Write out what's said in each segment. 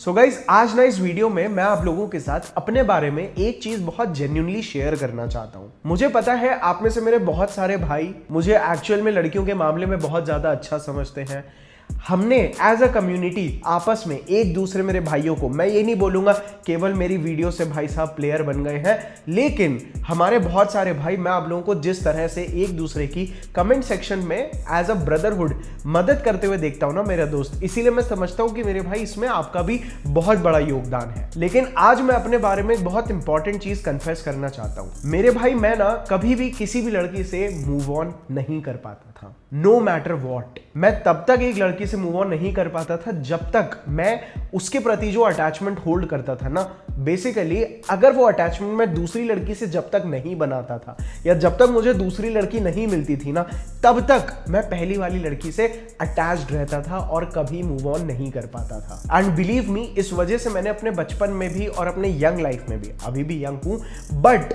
So guys आज ना इस वीडियो में मैं आप लोगों के साथ अपने बारे में एक चीज बहुत जेन्युइनली शेयर करना चाहता हूं। मुझे पता है आप में से मेरे बहुत सारे भाई मुझे एक्चुअल में लड़कियों के मामले में बहुत ज्यादा अच्छा समझते हैं। हमने एज अ कम्युनिटी आपस में एक दूसरे मेरे भाइयों को, मैं ये नहीं बोलूंगा केवल मेरी वीडियो से भाई साहब प्लेयर बन गए हैं, लेकिन हमारे बहुत सारे भाई, मैं आप लोगों को जिस तरह से एक दूसरे की कमेंट सेक्शन में एज अ ब्रदरहुड मदद करते हुए देखता हूं ना मेरा दोस्त, इसीलिए मैं समझता हूं कि मेरे भाई इसमें आपका भी बहुत बड़ा योगदान है। लेकिन आज मैं अपने बारे में एक बहुत इंपॉर्टेंट चीज कन्फेस करना चाहता हूं। मेरे भाई, मैं ना कभी भी किसी भी लड़की से मूव ऑन नहीं कर पाता था, नो मैटर वॉट। मैं तब तक एक लड़की से मूव ऑन नहीं कर पाता था जब तक मैं उसके प्रति जो अटैचमेंट होल्ड करता था ना, बेसिकली अगर वो अटैचमेंट मैं दूसरी लड़की से जब तक नहीं बनाता था या जब तक मुझे दूसरी लड़की नहीं मिलती थी ना, तब तक मैं पहली वाली लड़की से अटैच्ड रहता था और कभी मूव ऑन नहीं कर पाता था। एंड बिलीव मी, इस वजह से मैंने अपने बचपन में भी और अपने यंग लाइफ में भी, अभी भी यंग हूं, बट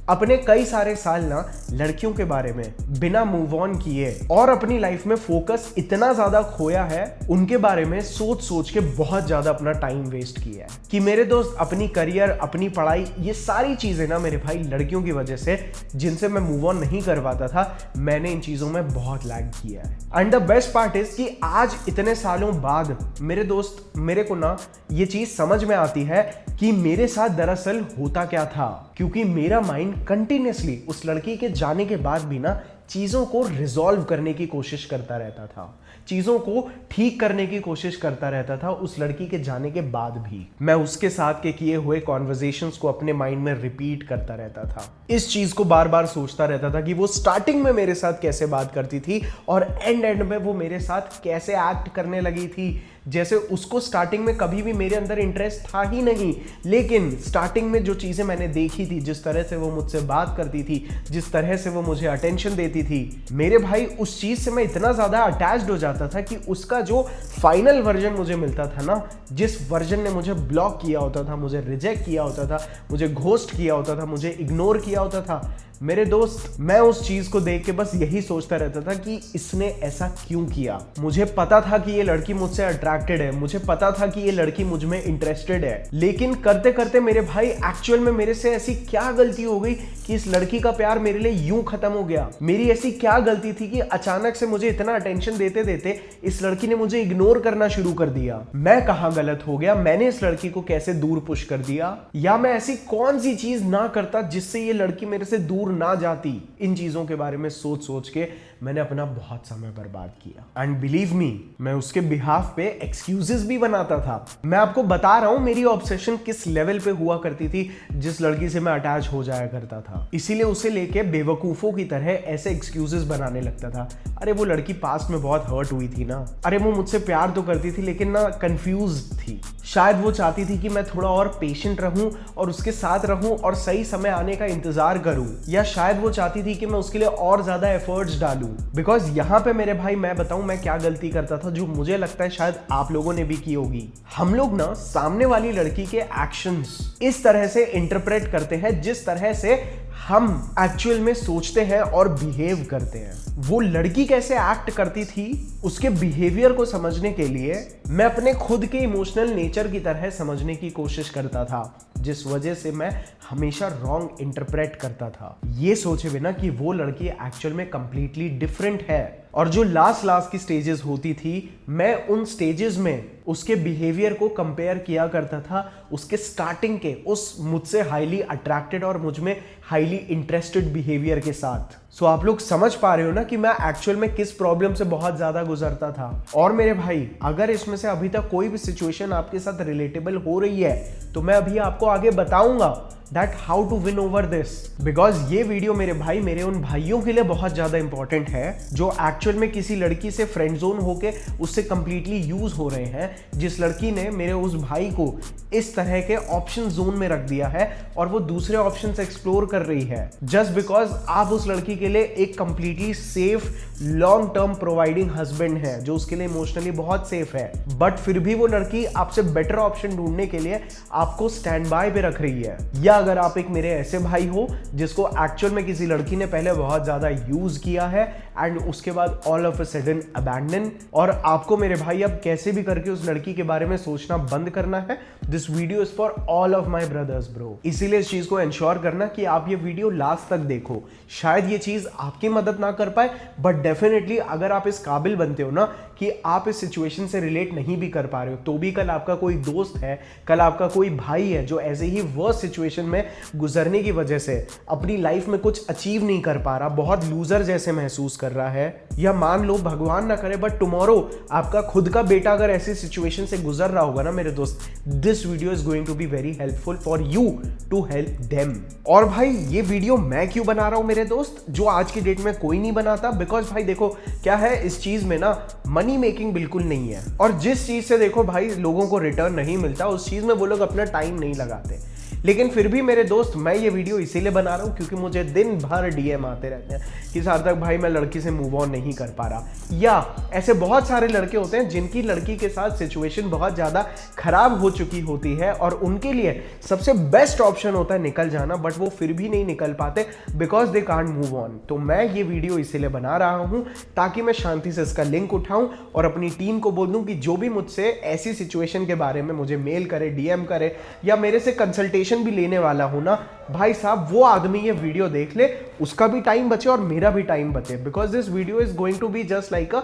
अपने कई सारे साल ना लड़कियों के बारे में बिना मूव ऑन किए और अपनी लाइफ में फोकस इतना ज्यादा खोया है, उनके बारे में सोच सोच के बहुत ज्यादा अपना टाइम वेस्ट किया है कि मेरे दोस्त अपनी करियर, अपनी पढ़ाई, ये सारी चीजें ना मेरे भाई लड़कियों की वजह से जिनसे मैं मूव ऑन नहीं कर पाता था, मैंने इन चीजों में बहुत लैग किया है। And the best part is कि आज इतने सालों बाद मेरे दोस्त, मेरे को ना ये चीज समझ में आती है कि मेरे साथ दरअसल होता क्या था, क्योंकि मेरा माइंड कंटिन्यूअसली उस लड़की के जाने के बाद भी ना चीजों को रिजॉल्व करने की कोशिश करता रहता था, चीजों को ठीक करने की कोशिश करता रहता था उस लड़की के जाने के बाद भी। मैं उसके साथ के किए हुए कॉन्वर्जेशंस को अपने माइंड में रिपीट करता रहता था, इस चीज को बार बार सोचता रहता था कि वो स्टार्टिंग में मेरे साथ कैसे बात करती थी और एंड में वो मेरे साथ कैसे एक्ट करने लगी थी, जैसे उसको स्टार्टिंग में कभी भी मेरे अंदर इंटरेस्ट था ही नहीं, लेकिन स्टार्टिंग में जो चीजें मैंने देखी थी, जिस तरह से वो मुझसे बात करती थी, जिस तरह से वो मुझे अटेंशन देती थी, मेरे भाई उस चीज से मैं इतना ज्यादा अटैच्ड हो जाता था कि उसका जो फाइनल वर्जन मुझे मिलता था ना, जिस वर्जन ने मुझे ब्लॉक किया होता था, मुझे रिजेक्ट किया होता था, मुझे घोस्ट किया होता था, मुझे इग्नोर किया होता था, मेरे दोस्त मैं उस चीज को देख के बस यही सोचता रहता था कि इसने ऐसा क्यों किया। मुझे पता था कि ये लड़की मुझसे अट्रैक्टेड है, मुझे पता था कि ये लड़की मुझ में इंटरेस्टेड है, लेकिन करते करते मेरे भाई एक्चुअल में मेरे से ऐसी क्या गलती हो गई कि इस लड़की का प्यार मेरे लिए यूं खत्म हो गया। मेरी ऐसी क्या गलती थी कि अचानक से मुझे इतना अटेंशन देते देते इस लड़की ने मुझे इग्नोर करना शुरू कर दिया। मैं कहां गलत हो गया, मैंने इस लड़की को कैसे दूर पुश कर दिया, या मैं ऐसी कौन सी चीज ना करता जिससे ये लड़की मेरे से दूर ना जाती। इन चीजों के बारे में सोच सोच के मैंने अपना बहुत समय बर्बाद किया। एंड बिलीव मी, मैं उसके बिहाफ पे एक्सक्यूजेस भी बनाता था। मैं आपको बता रहा हूं मेरी ऑब्सेशन किस लेवल पे हुआ करती थी जिस लड़की से मैं अटैच हो जाया करता था। इसीलिए उसे लेके बेवकूफों की तरह ऐसे एक्सक्यूजेस बनाने लगता था। अरे वो लड़की पास्ट में बहुत हर्ट हुई थी ना, अरे वो मुझसे प्यार तो करती थी लेकिन ना कंफ्यूज थी, शायद वो चाहती थी कि मैं थोड़ा और पेशेंट रहूं और उसके साथ रहूं और सही समय आने का इंतजार करूं, या शायद वो चाहती थी कि मैं उसके लिए और ज्यादा एफर्ट्स डालूं। बिकॉज यहां पे मेरे भाई मैं बताऊं मैं क्या गलती करता था जो मुझे लगता है शायद आप लोगों ने भी की होगी। हम लोग ना सामने वाली लड़की के एक्शंस इस तरह से इंटरप्रेट करते हैं जिस तरह से हम एक्चुअल में सोचते हैं और बिहेव करते हैं। वो लड़की कैसे एक्ट करती थी उसके बिहेवियर को समझने के लिए मैं अपने खुद के इमोशनल नेचर की तरह समझने की कोशिश करता था, जिस वजह से मैं हमेशा रॉन्ग इंटरप्रेट करता था, ये सोचे बिना कि वो लड़की एक्चुअल में कंप्लीटली डिफरेंट है। और जो लास्ट की स्टेजेस होती थी, मैं उन स्टेजेस में उसके बिहेवियर को कंपेयर किया करता था उसके स्टार्टिंग के उस मुझसे हाईली अट्रैक्टेड और मुझ में हाईली इंटरेस्टेड बिहेवियर के साथ। सो आप लोग समझ पा रहे हो ना कि मैं एक्चुअल में किस प्रॉब्लम से बहुत ज्यादा गुजरता था। और मेरे भाई, अगर इसमें से अभी तक कोई भी सिचुएशन आपके साथ रिलेटेबल हो रही है तो मैं अभी आपको आगे बताऊंगा that how to win over this, because ये वीडियो मेरे भाई, मेरे उन भाइयों के लिए बहुत ज्यादा इंपॉर्टेंट है जो एक्चुअल में किसी लड़की से फ्रेंड जोन होके उससे कंप्लीटली यूज हो रहे हैं, जिस लड़की ने मेरे उस भाई को इस तरह के ऑप्शन जोन में रख दिया है और वो दूसरे ऑप्शंस एक्सप्लोर कर रही है जस्ट बिकॉज आप उस लड़की के लिए एक completely safe long term providing husband है जो उसके लिए इमोशनली बहुत सेफ है। बट फिर भी वो लड़की आपसे बेटर ऑप्शन ढूंढने के लिए आपको स्टैंड बाय पे रख रही है। या अगर आप एक मेरे ऐसे भाई हो जिसको एक्चुअल में किसी लड़की ने पहले बहुत ज्यादा यूज किया है एंड उसके बाद all of a sudden abandon, और आपको मेरे भाई अब कैसे भी करके उस लड़की के बारे में सोचना बंद करना है। This video is for all of my brothers bro. इसीलिए इस चीज को इंश्योर करना कि आप ये वीडियो लास्ट तक देखो। शायद ये चीज आपकी मदद ना कर पाए, बट डेफिनेटली अगर आप इस काबिल बनते हो ना कि आप इस सिचुएशन से रिलेट नहीं भी कर पा रहे हो, तो भी कल आपका कोई दोस्त है, कल आपका कोई भाई है जो ऐसे ही वर्स्ट सिचुएशन में गुजरने की वजह से अपनी लाइफ में कुछ अचीव नहीं कर पा रहा, बहुत लूजर जैसे महसूस कर रहा है, या मान लो भगवान ना करे बट टुमारो आपका खुद का बेटा अगर ऐसी सिचुएशन से गुजर रहा होगा ना मेरे दोस्त, this video is going to be very helpful for you to help them. और भाई ये वीडियो मैं क्यों बना रहा हूं मेरे दोस्त, जो आज की डेट में कोई नहीं बनाता, बिकॉज भाई देखो क्या है, इस चीज में ना मनी मेकिंग बिल्कुल नहीं है, और जिस चीज से देखो भाई लोगों को रिटर्न नहीं मिलता उस चीज में वो लोग अपना टाइम नहीं लगाते। लेकिन फिर भी मेरे दोस्त मैं ये वीडियो इसीलिए बना रहा हूँ क्योंकि मुझे दिन भर डीएम आते रहते हैं कि सार्थक भाई मैं लड़की से मूव ऑन नहीं कर पा रहा, या ऐसे बहुत सारे लड़के होते हैं जिनकी लड़की के साथ सिचुएशन बहुत ज़्यादा खराब हो चुकी होती है और उनके लिए सबसे बेस्ट ऑप्शन होता है निकल जाना, बट वो फिर भी नहीं निकल पाते because they can't move on. तो मैं ये वीडियो इसीलिए बना रहा हूँ ताकि मैं शांति से इसका लिंक उठाऊं और अपनी टीम को बोल दूं कि जो भी मुझसे ऐसी सिचुएशन के बारे में मुझे मेल करे, डीएम करे, या मेरे से कंसल्टेशन भी लेने वाला हूं ना भाई साहब, वो आदमी ये वीडियो देख ले, उसका भी टाइम बचे और मेरा भी टाइम बचे, because this video is going to be just like a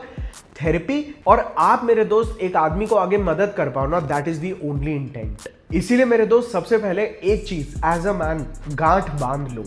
therapy. और आप मेरे दोस्त एक आदमी को आगे मदद कर पाओ ना, that is the only intent. इसीलिए मेरे दोस्त सबसे पहले एक चीज एज अ मैन गांठ बांध लो,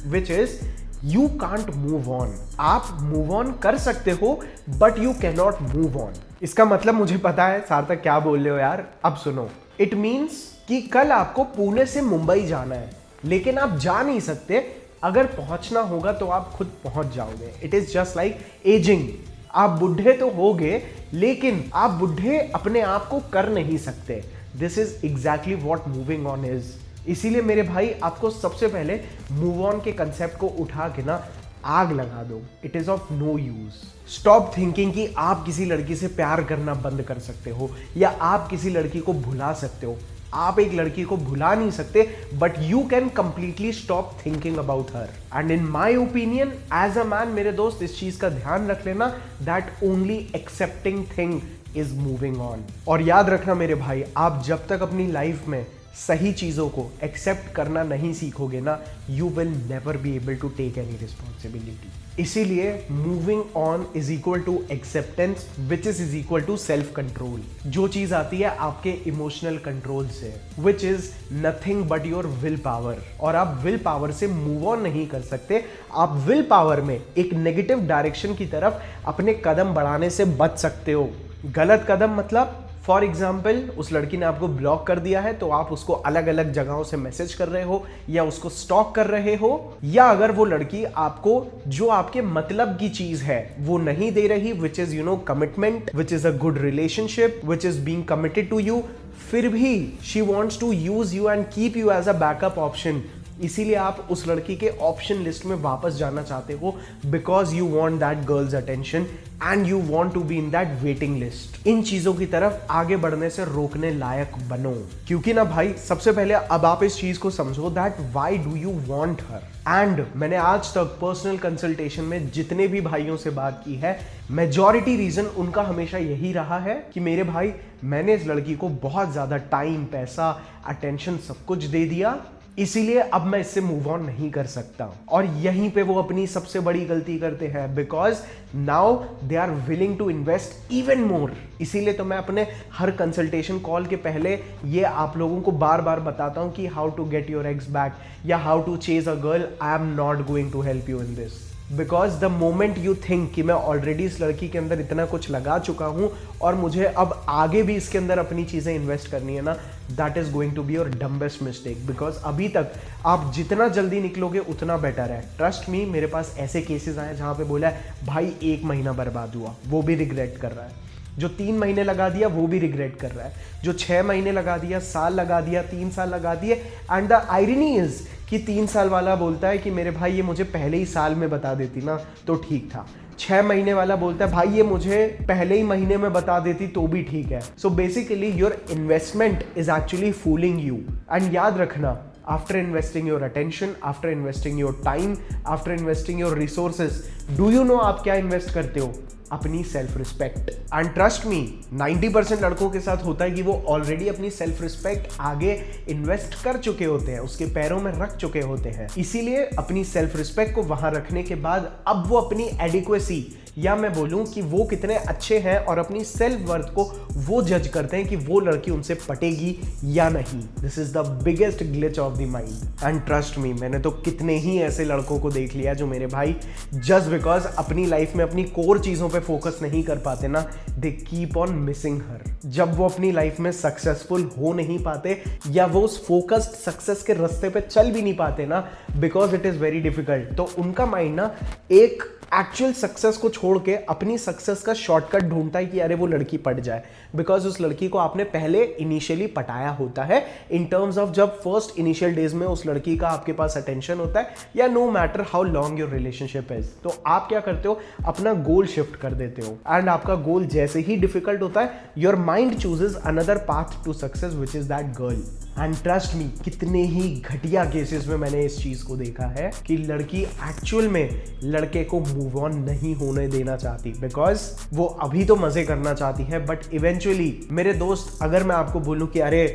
which is you can't move on. आप मूव ऑन कर सकते हो but you can not move on. इसका मतलब मुझे पता है सार्थक क्या बोल रहे हो यार, अब सुनो। इट मीन्स कि कल आपको पुणे से मुंबई जाना है लेकिन आप जा नहीं सकते, अगर पहुंचना होगा तो आप खुद पहुंच जाओगे। It is just like ageing. आप बुढ़े तो होगे लेकिन आप बुढ़े अपने आप को कर नहीं सकते। This is exactly what moving on is. इसीलिए मेरे भाई आपको सबसे पहले मूव ऑन के कंसेप्ट को उठा के ना आग लगा दो। It is of no use. Stop thinking कि आप किसी लड़की से प्यार करना बंद कर सकते हो या आप किसी लड़की को भुला सकते हो। आप एक लड़की को भुला नहीं सकते, but you can completely stop thinking about her. And इन my opinion as a man मेरे दोस्त इस चीज का ध्यान रख लेना, that only accepting thing is moving on. और याद रखना मेरे भाई, आप जब तक अपनी लाइफ में सही चीजों को एक्सेप्ट करना नहीं सीखोगे ना, you will never be able to take any responsibility. इसीलिए moving on is equal to acceptance which is equal to self control. जो चीज आती है आपके इमोशनल कंट्रोल से, which is nothing but your will power. और आप विल पावर से मूव ऑन नहीं कर सकते, आप विल पावर में एक नेगेटिव डायरेक्शन की तरफ अपने कदम बढ़ाने से बच सकते हो। गलत कदम मतलब फॉर एग्जाम्पल उस लड़की ने आपको ब्लॉक कर दिया है तो आप उसको अलग अलग जगहों से मैसेज कर रहे हो या उसको स्टॉक कर रहे हो, या अगर वो लड़की आपको जो आपके मतलब की चीज है वो नहीं दे रही, which is you know commitment, which is a good relationship, which is being committed to you, फिर भी she wants to use you and keep you as a backup option. इसीलिए आप उस लड़की के ऑप्शन लिस्ट में वापस जाना चाहते हो because you want that girl's attention and you want to be in that waiting list. इन चीजों की तरफ आगे बढ़ने से रोकने लायक बनो, क्योंकि ना भाई सबसे पहले अब आप इस चीज को समझो that why do you want her. And मैंने आज तक पर्सनल कंसल्टेशन में जितने भी भाइयों से बात की है, मेजॉरिटी रीजन उनका हमेशा यही रहा है कि मेरे भाई मैंने इस लड़की को बहुत ज्यादा टाइम, पैसा, अटेंशन सब कुछ दे दिया, इसीलिए अब मैं इससे मूव ऑन नहीं कर सकता। और यहीं पे वो अपनी सबसे बड़ी गलती करते हैं because now they are willing to invest even more. इसीलिए तो मैं अपने हर कंसल्टेशन कॉल के पहले ये आप लोगों को बार बार बताता हूं कि how to get your ex back या how to chase a girl, I am not going to help you in this. Because the moment you think कि मैं ऑलरेडी इस लड़की के अंदर इतना कुछ लगा चुका हूं और मुझे अब आगे भी इसके अंदर अपनी चीजें इन्वेस्ट करनी है ना, that is going to be your dumbest mistake. Because अभी तक आप जितना जल्दी निकलोगे उतना बेटर है। ट्रस्ट मी, मेरे पास ऐसे केसेस आए जहां पे बोला है भाई 1 महीना बर्बाद हुआ, वो भी रिग्रेट कर रहा है। जो 3 महीने लगा दिया वो भी रिग्रेट कर रहा है। जो 6 महीने लगा दिया, साल लगा दिया, 3 साल लगा दिए। एंड द आयरनी इज कि 3 साल वाला बोलता है कि मेरे भाई ये मुझे पहले ही साल में बता देती ना तो ठीक था। 6 महीने वाला बोलता है भाई ये मुझे पहले ही महीने में बता देती तो भी ठीक है। So basically your investment is actually fooling you. And याद रखना, after investing your attention, after investing your time, after investing your resources, do you know आप क्या इन्वेस्ट करते हो? अपनी सेल्फ रिस्पेक्ट। एंड ट्रस्ट मी, 90% लड़कों के साथ होता है कि वो ऑलरेडी अपनी सेल्फ रिस्पेक्ट आगे इन्वेस्ट कर चुके होते हैं, उसके पैरों में रख चुके होते हैं। इसीलिए अपनी सेल्फ रिस्पेक्ट को वहां रखने के बाद अब वो अपनी एडिक्वेसी, या मैं बोलूं कि वो कितने अच्छे हैं और अपनी सेल्फ वर्थ को वो जज करते हैं कि वो लड़की उनसे पटेगी या नहीं। This is the biggest glitch of the mind. And trust मी, मैंने तो कितने ही ऐसे लड़कों को देख लिया जो मेरे भाई जस्ट बिकॉज अपनी लाइफ में अपनी कोर चीजों पे फोकस नहीं कर पाते ना, दे कीप ऑन मिसिंग हर। जब वो अपनी लाइफ में सक्सेसफुल हो नहीं पाते या वो उस फोकस्ड सक्सेस के रास्ते पे चल भी नहीं पाते ना, because it is very difficult, तो उनका माइंड ना एक एक्चुअल सक्सेस को छोड़ के अपनी सक्सेस का शॉर्टकट ढूंढता है कि अरे वो लड़की पट जाए, बिकॉज उस लड़की को आपने पहले इनिशियली पटाया होता है इन टर्म्स ऑफ जब फर्स्ट इनिशियल डेज में उस लड़की का आपके पास अटेंशन होता है, या no matter how long your relationship is. तो आप क्या करते हो, अपना गोल शिफ्ट कर देते हो, एंड आपका गोल जैसे ही डिफिकल्ट होता है, your mind chooses another path to success which is that girl. And trust me, कितने ही घटिया केसेस में मैंने इस चीज को देखा है कि लड़की एक्चुअल में लड़के को मूव ऑन नहीं होने देना चाहती, बिकॉज वो अभी तो मजे करना चाहती है, बट इवेंचुअली मेरे दोस्त, अगर मैं आपको बोलूं कि अरे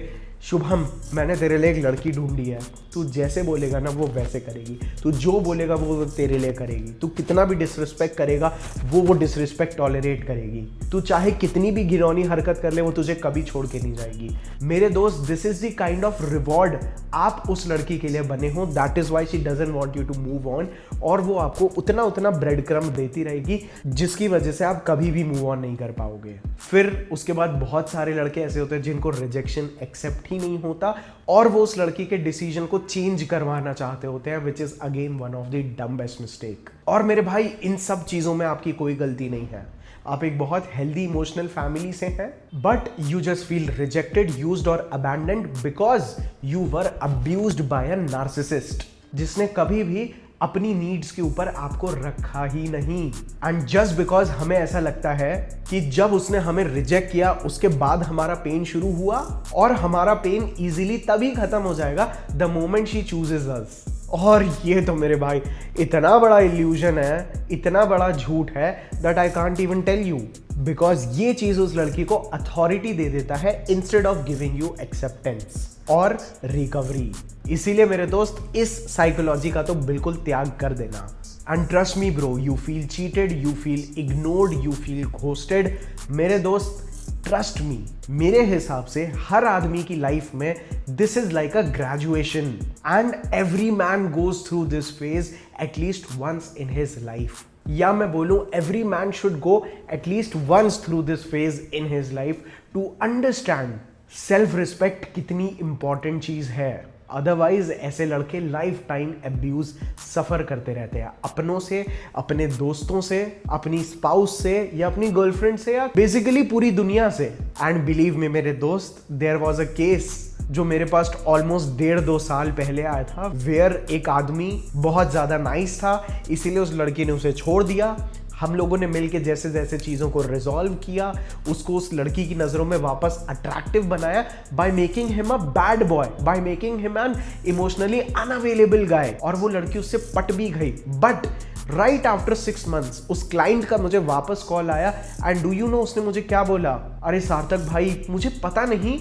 शुभम, मैंने तेरे लिए एक लड़की ढूंढी है, तू जैसे बोलेगा ना वो वैसे करेगी, तू जो बोलेगा वो तेरे लिए करेगी, तू कितना भी डिसरिस्पेक्ट करेगा वो डिसरिस्पेक्ट टॉलरेट करेगी, तू चाहे कितनी भी गिरौनी हरकत कर ले वो तुझे कभी छोड़ के नहीं जाएगी। मेरे दोस्त, this is the kind of reward आप उस लड़की के लिए बने हो, that is why she doesn't want you to move on, और वो आपको उतना उतना ब्रेड क्रम्ब देती रहेगी जिसकी वजह से आप कभी भी मूव ऑन नहीं कर पाओगे। फिर उसके बाद बहुत सारे लड़के ऐसे होते हैं जिनको रिजेक्शन एक्सेप्ट ही नहीं होता और वो उस लड़की के डिसीजन को चेंज करवाना चाहते होते हैं, which is again one of the dumbest mistake. और मेरे भाई, इन सब चीजों में आपकी कोई गलती नहीं है, आप एक बहुत हेल्दी इमोशनल फैमिली से हैं, but you just feel rejected, used और abandoned because you were abused by a narcissist, जिसने कभी भी अपनी नीड्स के ऊपर आपको रखा ही नहीं। एंड जस्ट बिकॉज हमें ऐसा लगता है कि जब उसने हमें रिजेक्ट किया उसके बाद हमारा पेन शुरू हुआ, और हमारा पेन इजीली तभी खत्म हो जाएगा द मोमेंट शी चूजेस अस। और ये तो मेरे भाई इतना बड़ा इल्यूजन है, इतना बड़ा झूठ है, that I can't even tell you, because ये चीज उस लड़की को अथॉरिटी दे देता है instead of giving you acceptance और रिकवरी। इसीलिए मेरे दोस्त, इस साइकोलॉजी का तो बिल्कुल त्याग कर देना। And trust me bro, you feel cheated, you feel ignored, you feel ghosted. मेरे दोस्त, ट्रस्ट मी, मेरे हिसाब से हर आदमी की लाइफ में this is like a graduation, and every man goes through this phase at least once इन हिज लाइफ, या मैं बोलूं every man should go at least once through this phase इन his life to understand self respect कितनी important चीज है। Otherwise ऐसे लड़के लाइफ टाइम अब्यूज सफर करते रहते हैं, अपनों से, अपने दोस्तों से, अपनी स्पाउस से, या अपनी गर्लफ्रेंड से, या बेसिकली पूरी दुनिया से। एंड बिलीव मी मेरे दोस्त, देयर वाज अ केस जो मेरे पास ऑलमोस्ट 1.5-2 साल पहले आया था, वेयर एक आदमी बहुत ज्यादा नाइस था, इसीलिए उस लड़की ने उसे छोड़ दिया। हम लोगों ने मिलकर जैसे जैसे चीज़ों को रिजॉल्व किया, उसको उस लड़की की नज़रों में वापस अट्रैक्टिव बनाया by making him a bad boy, by making him an emotionally unavailable guy, और वो लड़की उससे पट भी गई। बट राइट आफ्टर 6 months उस क्लाइंट का मुझे वापस कॉल आया, एंड डू यू नो उसने मुझे क्या बोला? अरे सार्थक भाई, मुझे पता नहीं,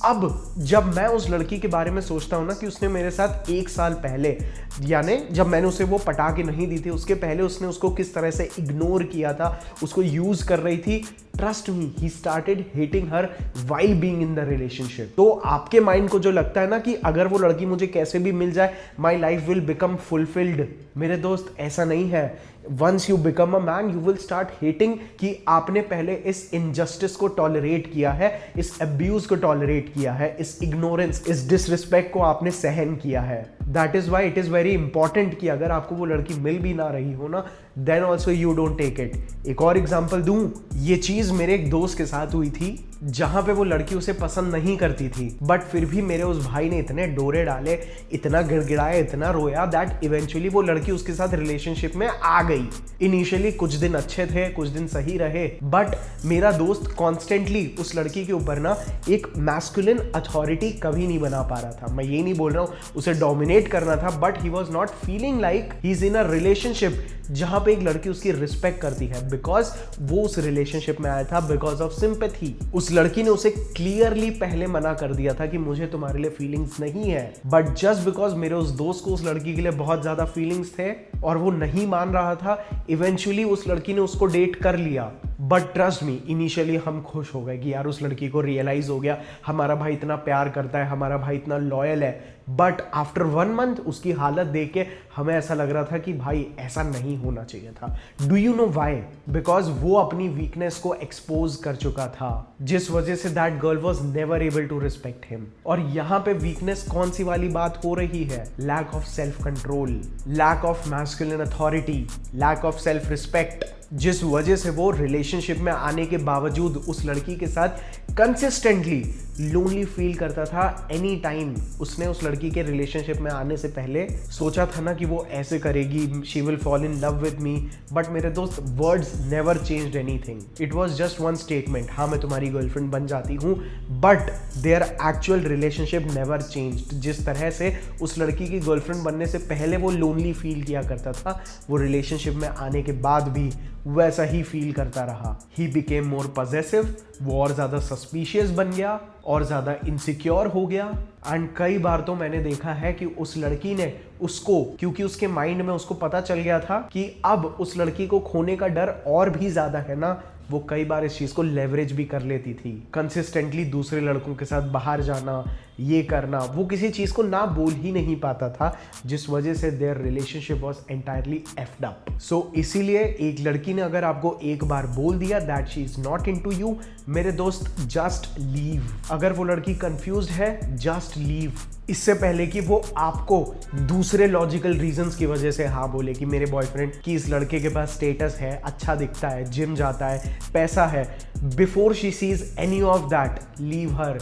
अब जब मैं उस लड़की के बारे में सोचता हूँ ना कि उसने मेरे साथ 1 साल पहले, यानी जब मैंने उसे वो पटा के नहीं दी थी, उसके पहले उसने उसको किस तरह से इग्नोर किया था, उसको यूज कर रही थी, trust me, he started hating her while being in the relationship. तो आपके माइंड को जो लगता है ना कि अगर वो लड़की मुझे कैसे भी मिल जाए, my life will become fulfilled, मेरे दोस्त ऐसा नहीं है। Once you become a man, you will start hating कि आपने पहले इस इनजस्टिस को टॉलरेट किया है, इस अब्यूज को टॉलरेट किया है, इस इग्नोरेंस, इस डिसरिस्पेक्ट को आपने सहन किया है। That is why it is very important कि अगर आपको वो लड़की मिल भी ना रही हो ना, then also you don't take it. एक और एग्जाम्पल दूं, ये चीज मेरे एक दोस्त के साथ हुई थी जहां पे वो लड़की उसे पसंद नहीं करती थी, बट फिर भी मेरे उस भाई ने इतने डोरे डाले, इतना गिड़गिड़ाया, इतना रोया, दैट इवेंचुअली वो लड़की उसके साथ रिलेशनशिप में आ गई। इनिशियली कुछ दिन अच्छे थे, कुछ दिन सही रहे, बट मेरा दोस्त कॉन्स्टेंटली उस लड़की के ऊपर ना एक मैस्कुलिन अथॉरिटी कभी नहीं बना पा रहा था। मैं ये नहीं बोल रहा हूँ उसे डोमिनेट करना था, but he was not feeling like he is in a relationship जहां पे एक लड़की उसकी रिस्पेक्ट करती है, बिकॉज वो उस रिलेशनशिप में आया था बिकॉज ऑफ सिंपैथी। उस लड़की ने उसे क्लियरली पहले मना कर दिया था कि मुझे तुम्हारे लिए फीलिंग्स नहीं है, बट जस्ट बिकॉज मेरे उस दोस्त को उस लड़की के लिए बहुत ज्यादा फीलिंग्स थे और वो नहीं मान रहा था, इवेंचुअली उस लड़की ने उसको डेट कर लिया। बट ट्रस्ट मी, इनिशियली हम खुश हो गए कि यार उस लड़की को रियलाइज हो गया हमारा भाई इतना प्यार करता है, हमारा भाई इतना लॉयल है। बट आफ्टर 1 मंथ उसकी हालत देख के हमें ऐसा लग रहा था कि भाई ऐसा नहीं होना चाहिए था। Do you know why? Because वो अपनी वीकनेस को एक्सपोज कर चुका था, जिस वजह से that girl was never able to respect him. और यहाँ पे वीकनेस कौन सी वाली बात हो रही है? Lack of self control, lack of masculine authority, lack of self respect, जिस वजह से वो रिलेशनशिप में आने के बावजूद उस लड़की के साथ कंसिस्टेंटली लोनली फील करता था। एनी टाइम उसने उस लड़की के रिलेशनशिप में आने से पहले सोचा था ना कि वो ऐसे करेगी, she will fall in love with me, but मेरे दोस्त words never changed anything. It was just one statement, हाँ मैं तुम्हारी गर्लफ्रेंड बन जाती हूँ, but their actual relationship never changed. जिस तरह से उस लड़की की गर्लफ्रेंड बनने से पहले वो लोनली फील किया करता था, वो रिलेशनशिप में आने के बाद भी वैसा ही फील करता रहा। ही बिकेम मोर पॉसेसिव, वो और ज्यादा सस्पिशियस बन गया और ज्यादा इनसिक्योर हो गया। एंड कई बार तो मैंने देखा है कि उस लड़की ने उसको, क्योंकि उसके माइंड में उसको पता चल गया था कि अब उस लड़की को खोने का डर और भी ज्यादा है ना, वो कई बार इस चीज को लेवरेज भी कर लेती थी। कंसिस्टेंटली दूसरे लड़कों के साथ बाहर जाना, ये करना, वो किसी चीज को ना बोल ही नहीं पाता था, जिस वजह से their relationship was entirely effed up. So इसीलिए एक लड़की ने अगर आपको एक बार बोल दिया that she is not into you, मेरे दोस्त जस्ट लीव। अगर वो लड़की कंफ्यूज्ड है, जस्ट लीव, इससे पहले कि वो आपको दूसरे लॉजिकल रीजंस की वजह से हाँ बोले कि मेरे बॉयफ्रेंड की इस लड़के के पास स्टेटस है, अच्छा दिखता है, जिम जाता है, पैसा है। Before she sees any of that, leave her,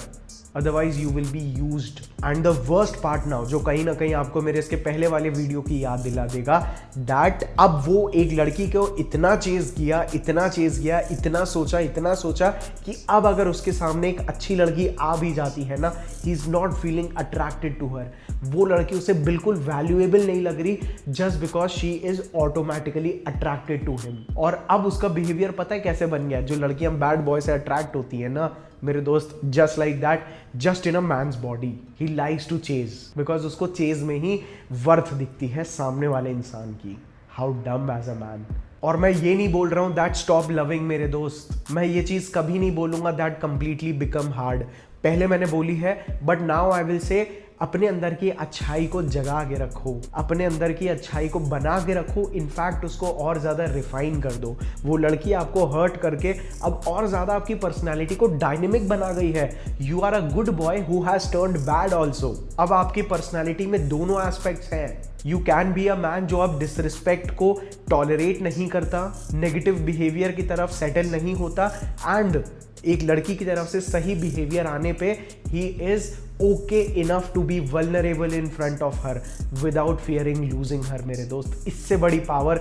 otherwise you will be used. And the worst part now, जो कहीं ना कहीं आपको मेरे इसके पहले वाले वीडियो की याद दिला देगा, दैट अब वो एक लड़की को इतना चेज किया, इतना चेज किया, इतना सोचा कि अब अगर उसके सामने एक अच्छी लड़की आ भी जाती है ना, he is not feeling attracted to her. वो लड़की उसे बिल्कुल वैल्यूएबल नहीं लग रही, just because she is automatically attracted to him. और अब उसका बिहेवियर पता है कैसे बन गया? जो लड़कियां बैड बॉय से अट्रैक्ट होती है ना मेरे दोस्त, जस्ट लाइक दैट, जस्ट इन a man's body, he likes to chase, because उसको चेज में ही वर्थ दिखती है सामने वाले इंसान की। हाउ डम एज अ मैन। और मैं ये नहीं बोल रहा हूँ दैट स्टॉप लविंग मेरे दोस्त, मैं ये चीज कभी नहीं बोलूंगा दैट कंप्लीटली बिकम हार्ड। पहले मैंने बोली है, but now I will say अपने अंदर की अच्छाई को जगा के रखो, अपने अंदर की अच्छाई को बना के रखो, इनफैक्ट उसको और ज़्यादा रिफाइन कर दो। वो लड़की आपको हर्ट करके अब और ज़्यादा आपकी पर्सनैलिटी को डायनेमिक बना गई है। You are a good boy who has turned bad also. अब आपकी पर्सनैलिटी में दोनों एस्पेक्ट्स हैं। You can be a man जो अब डिसरिस्पेक्ट को टॉलरेट नहीं करता, नेगेटिव बिहेवियर की तरफ सेटल नहीं होता, एंड एक लड़की की तरफ से सही बिहेवियर आने पे ही is okay enough to be vulnerable इन front of her without fearing losing her. मेरे दोस्त, इससे बड़ी पावर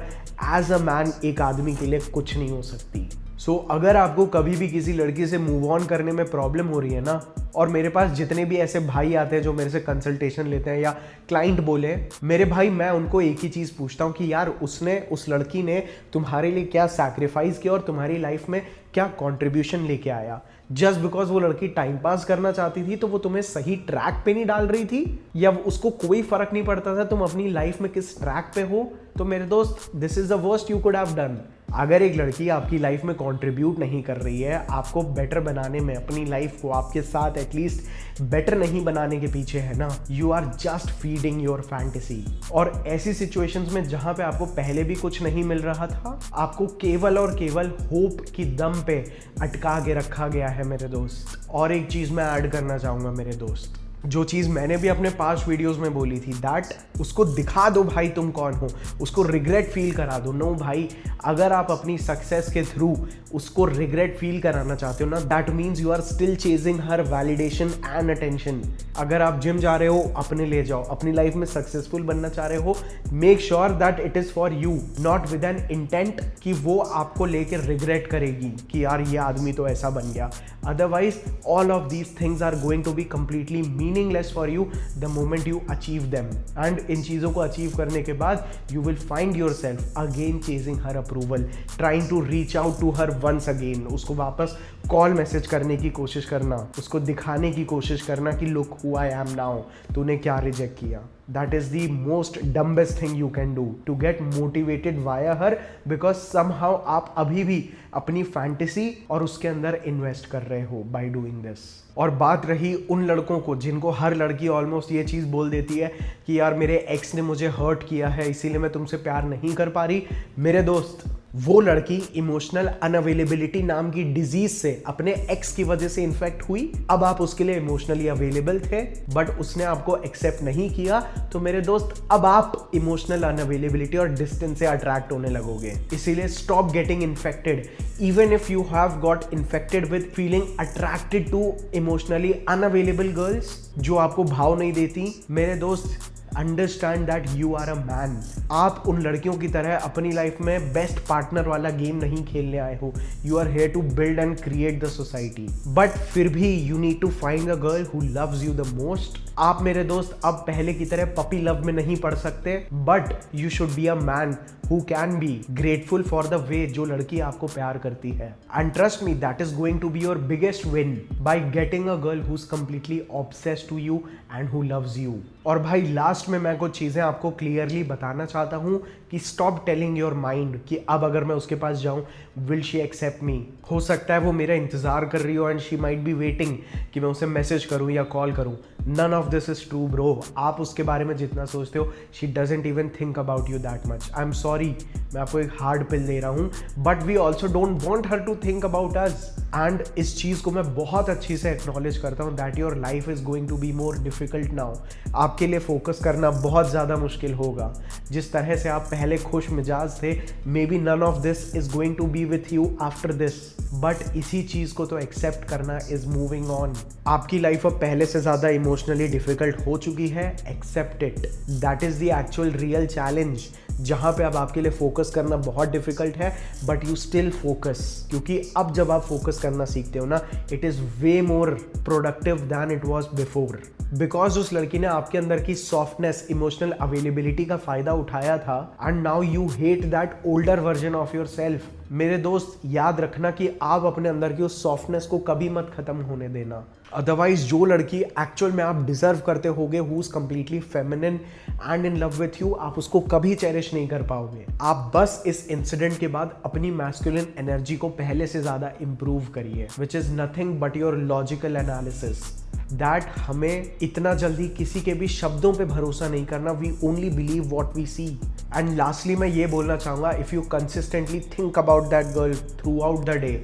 एज अ मैन एक आदमी के लिए कुछ नहीं हो सकती। सो अगर आपको कभी भी किसी लड़की से मूव ऑन करने में प्रॉब्लम हो रही है ना, और मेरे पास जितने भी ऐसे भाई आते हैं जो मेरे से कंसल्टेशन लेते हैं या क्लाइंट बोले, मेरे भाई, मैं उनको एक ही चीज़ पूछता हूँ कि यार उस लड़की ने तुम्हारे लिए क्या सैक्रिफाइस किया और तुम्हारी लाइफ में क्या कंट्रीब्यूशन लेके आया। जस्ट बिकॉज वो लड़की टाइम पास करना चाहती थी तो वो तुम्हें सही ट्रैक पे नहीं डाल रही थी, या उसको कोई फर्क नहीं पड़ता था तुम अपनी लाइफ में किस ट्रैक पे हो, तो मेरे दोस्त this is the worst you could have done. अगर एक लड़की आपकी लाइफ में कंट्रीब्यूट नहीं कर रही है, आपको बेटर बनाने में, अपनी लाइफ को आपके साथ एटलीस्ट बेटर नहीं बनाने के पीछे है ना, you are just feeding your fantasy. और ऐसी सिचुएशंस में जहां पे आपको पहले भी कुछ नहीं मिल रहा था, आपको केवल और केवल होप की दम पे अटका के रखा गया है मेरे दोस्त। और एक चीज मैं ऐड करना चाहूंगा मेरे दोस्त, जो चीज़ मैंने भी अपने पास्ट वीडियोस में बोली थी, दैट उसको दिखा दो भाई तुम कौन हो, उसको रिग्रेट फील करा दो। नो भाई, अगर आप अपनी सक्सेस के थ्रू उसको रिग्रेट फील कराना चाहते हो ना, that means you are still chasing her validation and attention. अगर आप जिम जा रहे हो, अपने ले जाओ। अपनी लाइफ में सक्सेसफुल बनना चाह रहे हो, make sure that it is for you, not with an intent कि वो आपको लेकर रिग्रेट करेगी कि यार ये आदमी तो ऐसा बन गया। Otherwise all of these things are going to be completely meaningless for you the moment you achieve them. And इन चीज़ों को अचीव करने के बाद you will find yourself again chasing her approval, trying to reach out to her once again. उसको वापस call message करने की कोशिश करना, उसको दिखाने की कोशिश करना कि look who I am now, तूने क्या रिजेक्ट किया। That is the most dumbest thing you can do to get motivated via her, because somehow आप अभी भी अपनी फैंटेसी और उसके अंदर इन्वेस्ट कर रहे हो by doing this। और बात रही उन लड़कों को जिनको हर लड़की ऑलमोस्ट ये चीज़ बोल देती है कि यार मेरे एक्स ने मुझे हर्ट किया है इसीलिए मैं तुमसे प्यार नहीं कर पा रही। मेरे दोस्त, वो लड़की इमोशनल अनअवेलेबिलिटी नाम की डिजीज से अपने एक्स की वजह से इन्फेक्ट हुई। अब आप उसके लिए इमोशनली अवेलेबल थे बट उसने आपको एक्सेप्ट नहीं किया, तो मेरे दोस्त अब आप इमोशनल अनअवेलेबिलिटी और डिस्टेंस से अट्रैक्ट होने लगोगे। इसीलिए stop getting infected even if you have got infected with feeling attracted to emotionally unavailable girls जो आपको भाव नहीं देती। मेरे दोस्त, understand that you are a man. आप उन लड़कियों की तरह अपनी लाइफ में बेस्ट पार्टनर वाला गेम नहीं खेलने आए हो। You are here to build and create the society, but फिर भी you need to find a girl who loves you the most. आप मेरे दोस्त अब पहले की तरह पपी लव में नहीं पड़ सकते, but you should be a man who can be grateful for the way जो लड़की आपको प्यार करती है। And trust me, that is going to be your biggest win by getting a girl who's completely obsessed to you and who loves you। और भाई last में मैं कुछ चीज़ें आपको क्लियरली बताना चाहता हूँ कि स्टॉप टेलिंग योर माइंड कि अब अगर मैं उसके पास जाऊँ विल शी एक्सेप्ट मी। हो सकता है वो मेरा इंतज़ार कर रही हो and she might be waiting कि मैं उसे मैसेज करूँ या कॉल करूँ। None of this is true bro. आप उसके बारे में जितना सोचते हो, she doesn't even think about you that much. I am sorry, मैं आपको एक हार्ड पिल दे रहा हूँ, but we also don't want her to think about us. And इस चीज़ को मैं बहुत अच्छी से एक्नॉलेज करता हूँ that your life is going to be more difficult now. आपके लिए फोकस करना बहुत ज़्यादा मुश्किल होगा। जिस तरह से आप पहले खुश मिजाज थे, maybe none of this is going to be with you after this, but इसी चीज़ को तो एक्सेप्ट करना इज मूविंग ऑन। आपकी लाइफ अब पहले से ज़्यादा इमोशनली डिफिकल्ट हो चुकी है, accept it. That is the actual real challenge, जहाँ पे अब आपके लिए फोकस करना बहुत डिफिकल्ट है, बट यू स्टिल फोकस। क्योंकि अब जब आप फोकस करना सीखते हो ना, it is way more productive than it was before. Because उस लड़की ने आपके अंदर की सॉफ्टनेस, इमोशनल अवेलेबिलिटी का फायदा उठाया था, and now you hate that older version of your self. मेरे दोस्त, याद रखना कि आप अपने अंदर की उस सॉफ्टनेस को कभी मत खत्म होने देना। अदरवाइज जो लड़की एक्चुअल में आप डिजर्व करते होगे, who is completely feminine and in love with you, आप उसको कभी चेरिश नहीं कर पाओगे। आप बस इस इंसिडेंट के बाद अपनी मैस्कुलिन एनर्जी को पहले से ज्यादा इंप्रूव करिए, विच is nothing but your logical analysis. That हमें इतना जल्दी किसी के भी शब्दों पे भरोसा नहीं करना। We only believe what we see. And lastly मैं ये बोलना चाहूँगा, if you consistently think about that girl throughout the day,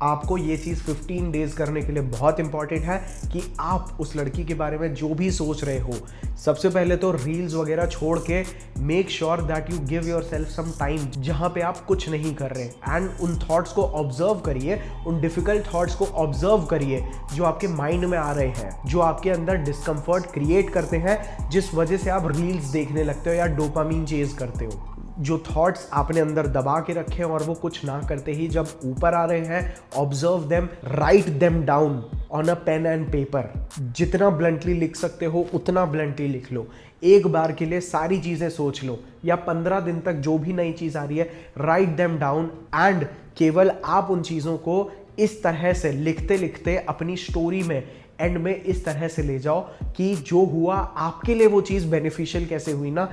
आपको ये चीज़ 15 डेज करने के लिए बहुत इंपॉर्टेंट है कि आप उस लड़की के बारे में जो भी सोच रहे हो, सबसे पहले तो रील्स वगैरह छोड़ के make sure that you give yourself some time जहाँ पे आप कुछ नहीं कर रहे, एंड उन थॉट्स को ऑब्जर्व करिए, उन डिफिकल्ट थॉट्स को ऑब्जर्व करिए जो आपके माइंड में आ रहे हैं, जो आपके अंदर डिस्कम्फर्ट क्रिएट करते हैं, जिस वजह से आप रील्स देखने लगते हो या डोपामीन चेज करते हो। जो थॉट्स आपने अंदर दबा के रखे हैं और वो कुछ ना करते ही जब ऊपर आ रहे हैं, observe them, write them down on a pen and paper. जितना ब्लंटली लिख सकते हो उतना ब्लंटली लिख लो। एक बार के लिए सारी चीज़ें सोच लो, या 15 दिन तक जो भी नई चीज़ आ रही है, राइट देम डाउन, एंड केवल आप उन चीज़ों को इस तरह से लिखते लिखते अपनी स्टोरी में एंड में इस तरह से ले जाओ कि जो हुआ आपके लिए वो चीज़ बेनिफिशियल कैसे हुई ना।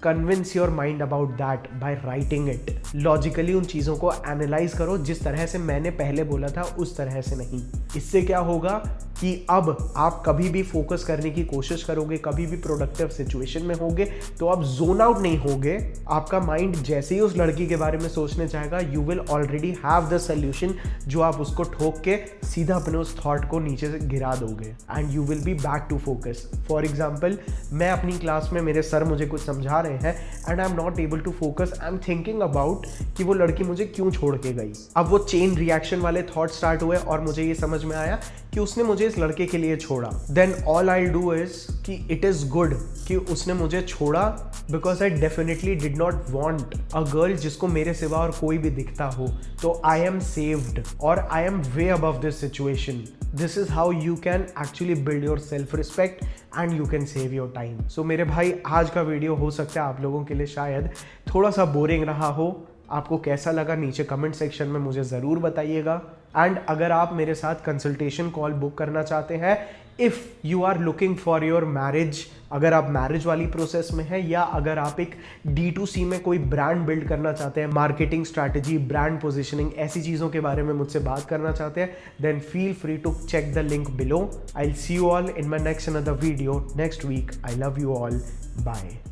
Convince your mind about that by writing it. Logically उन चीज़ों को एनालाइज करो, जिस तरह से मैंने पहले बोला था उस तरह से नहीं। इससे क्या होगा, कि अब आप कभी भी फोकस करने की कोशिश करोगे, कभी भी प्रोडक्टिव सिचुएशन में होगे तो आप जोन आउट नहीं होगे। आपका माइंड जैसे ही उस लड़की के बारे में सोचने जाएगा, you will already have the solution, जो आप उसको ठोक के सीधा अपने उस थॉट को नीचे से गिरा दोगे and you will be back to focus. For example, मैं अपनी क्लास में, मेरे सर मुझे कुछ समझा रहे हैं and I am not able to focus, I am thinking about कि वो लड़की मुझे क्यों छोड़ के गई। अब वो चेन रिएक्शन वाले थॉट स्टार्ट हुए और मुझे ये समझ में आया कि उसने मुझे इस लड़के के लिए छोड़ा। Then all I do is कि इट इज गुड कि उसने मुझे छोड़ा, because I definitely did not want a girl जिसको मेरे सिवा और कोई भी दिखता हो। तो आई एम सेव्ड और I am way above this situation. This is how you can actually build your self respect and you can save your time. So मेरे भाई, आज का वीडियो हो सकता है आप लोगों के लिए शायद थोड़ा सा बोरिंग रहा हो। आपको कैसा लगा नीचे कमेंट सेक्शन में मुझे ज़रूर बताइएगा। एंड अगर आप मेरे साथ कंसल्टेशन कॉल बुक करना चाहते हैं, if you are looking for your marriage, अगर आप मैरिज वाली प्रोसेस में हैं या अगर आप एक D2C में कोई ब्रांड बिल्ड करना चाहते हैं, मार्केटिंग स्ट्रैटेजी, ब्रांड पोजिशनिंग, ऐसी चीज़ों के बारे में मुझसे बात करना चाहते हैं, then feel free to check the link below. I will see you all in my next another video next week. I love you all. Bye.